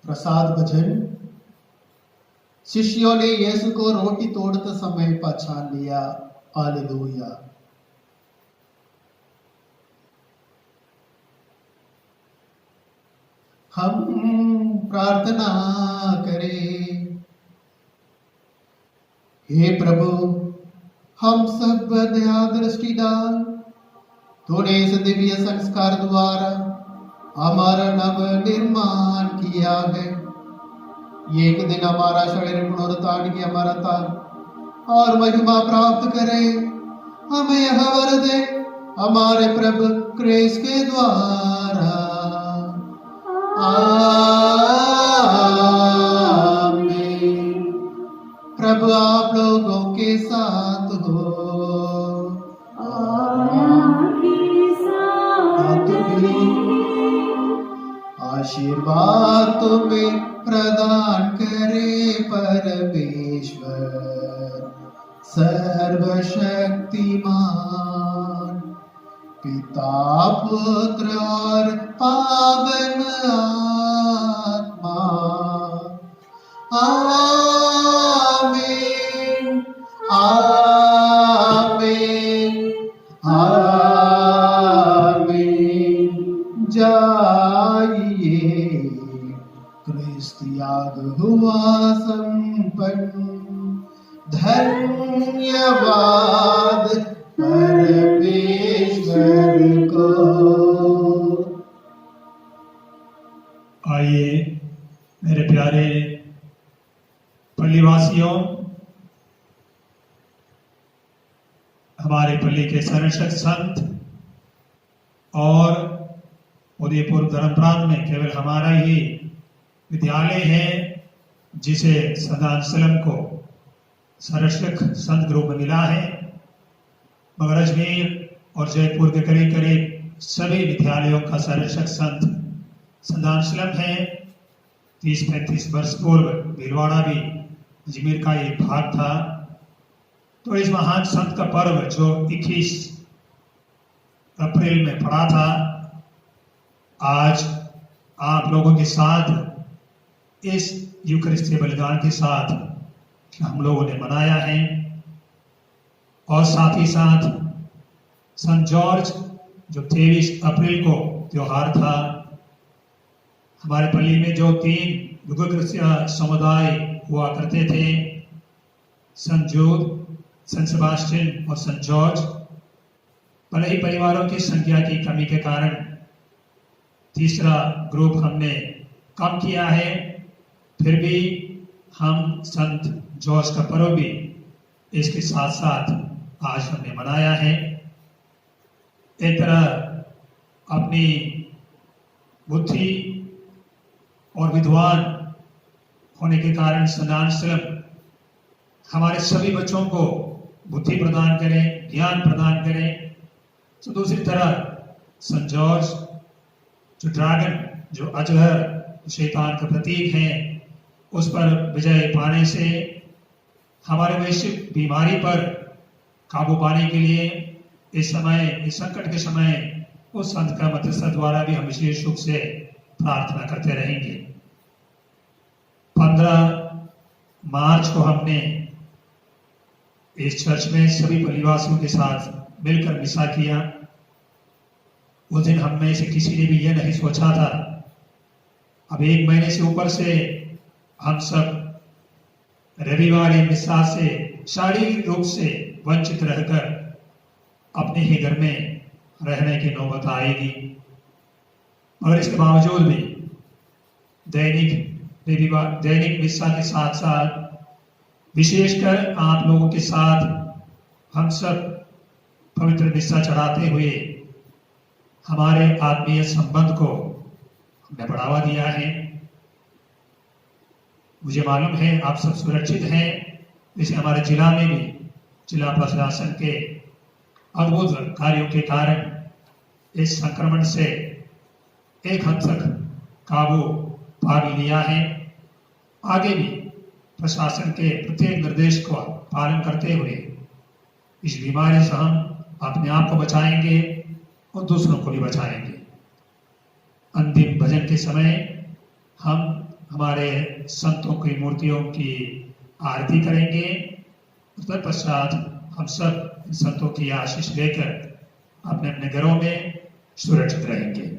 प्रसाद भजन। शिष्यों ने यीशु को रोटी तोड़ते समय पहचान लिया। हालेलुया। हम प्रार्थना करें। हे प्रभु, हम सब दया दृष्टि डाल, तूने इस दिव्य संस्कार द्वारा हमारा नव निर्माण किया है। एक दिन हमारा शरीर पुनरुत्थान की अमरता और महिमा प्राप्त करे। हमें यह वर दे हमारे प्रभु क्रिस्त के द्वारा। आमीन। प्रभु आप लोगों के साथ हो। आशीर्वाद तुम्हें प्रदान करे परमेश्वर सर्वशक्तिमान, पिता पुत्र और पावन आत्मा। आमीन आमीन आमीन। जाइए, क्रिस्त याद हुआ संपन्न। धन्यवाद परमेश्वर को। आइए मेरे प्यारे पल्लीवासियों, हमारे पल्ली के संरक्षक संत और उदयपुर धर्म प्रांत में केवल हमारा ही विद्यालय है जिसे सदानसलम को संरक्षक संत ग्रुप में मिला है, मगर अजमेर और जयपुर के करीब करीब सभी विद्यालयों का संरक्षक संत सदानसलम है। 30-35 वर्ष पूर्व भीलवाड़ा भी अजमेर का एक भाग था। तो इस महान संत का पर्व जो 21 अप्रैल में पड़ा था, आज आप लोगों के साथ इस यूकरिस्तीय बलिदान के साथ हम लोगों ने मनाया है। और साथ ही साथ संत जॉर्ज जो 23 अप्रैल को त्योहार था, हमारे पल्ली में जो 3 युगक्रिस्तीय समुदाय हुआ करते थे, संत जूद, संत सेबास्टियन और संत जॉर्ज, भले ही परिवारों की संख्या की कमी के कारण तीसरा ग्रुप हमने कम किया है, फिर भी हम संत जॉर्ज का पर्व भी इसके साथ साथ आज हमने मनाया है। एक तरह अपनी बुद्धि और विद्वान होने के कारण सदानसलम हमारे सभी बच्चों को बुद्धि प्रदान करें, ज्ञान प्रदान करें। तो दूसरी तरह संत जॉर्ज जो ड्रैगन, जो अजगर, शैतान का प्रतीक है, उस पर विजय पाने से हमारे वैश्विक बीमारी पर काबू पाने के लिए इस समय, इस संकट के समय उस संत का मध्यस्थता द्वारा भी हम विशेष रूप से प्रार्थना करते रहेंगे। 15 मार्च को हमने इस चर्च में सभी परिवासियों के साथ मिलकर मिसा किया। उस दिन हम में से किसी ने भी यह नहीं सोचा था, अब 1 महीने से ऊपर से हम सब रविवार मिसा से शारीरिक रूप से वंचित रहकर अपने ही घर में रहने की नौबत आएगी। मगर इसके बावजूद भी दैनिक मिस्सा के साथ साथ विशेषकर आप लोगों के साथ हम सब पवित्र मिस्सा चढ़ाते हुए हमारे आत्मीय संबंध को हमने बढ़ावा दिया है। मुझे मालूम है आप सब सुरक्षित हैं। जैसे हमारे जिला में भी जिला प्रशासन के अद्भुत कार्यों के कारण इस संक्रमण से एक हद तक काबू पा भी लिया है। आगे भी प्रशासन के प्रत्येक निर्देश को पालन करते हुए इस बीमारी से हम अपने आप को बचाएंगे और दूसरों को भी बचाएंगे। अंतिम भजन के समय हम हमारे संतों की मूर्तियों की आरती करेंगे। तत्पश्चात हम सब इन संतों की आशीष लेकर अपने अपने घरों में सुरक्षित रहेंगे।